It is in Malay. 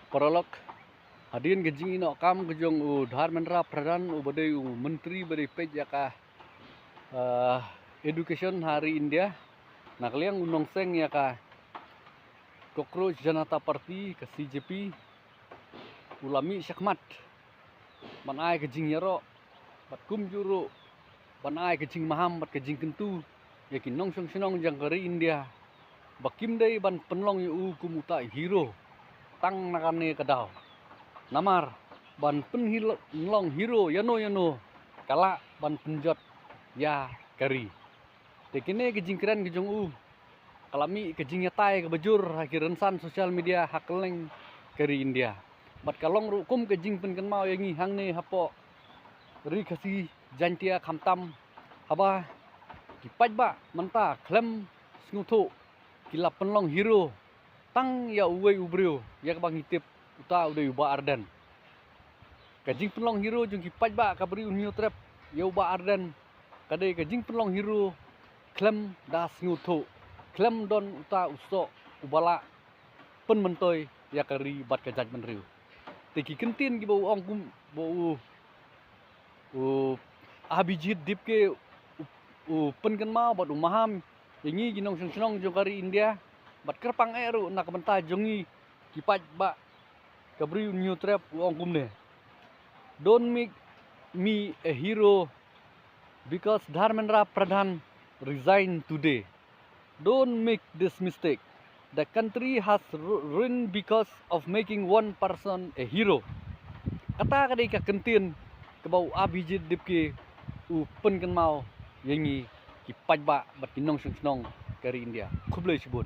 Prolog hadirin gejing ino kam gejong Dharmendra Pradhan badai menteri badai pej yaka education hari India nakliang unong seng yaka Cockroach Janata Party ke CJP ulami syakmat banai gejing yaro bat kum juru banai gejing maham bat gejing kentu yakin nong song senong jang kari India bakim dai ban penlong yu kumuta hero tang nakane kadau namar ban penlong hero yano kala ban penjot ya kari tekine gejing keren gejong kalami gejing yatai ke bejur hakirensan sosial media hakeleng kari India bat kalong rukum gejing penken mau yangi hangne hapo ri kasi jantia khamtam haba kipaj ba manta klem sngutu kila penlong hero tang ya uwe ubrio ya bang hitip uta udah uba ardan kajing penlong hero jung kipaj ba kabri unio trap ya uba ardan kadai kajing penlong hero klem das ngutu klem don uta uso ubala pen mentoy ya kari bat kajaj menriu teki kentin ki bau ong kum bau abijit dip ke pen kan mau bat umaham yangi ginong senong jokari India bat kerpang eru nak benta jongi kipaj ba kabri new trap ong kum ne don't make me a hero because Dharmendra Pradhan resigned today. Don't make this mistake. The country has ruined because of making one person a hero. Kata kadai ka kentin ke bau abijit dip ke pen kan mau yangi kipaj ba bat kinong senong kari India. Kublai sibun.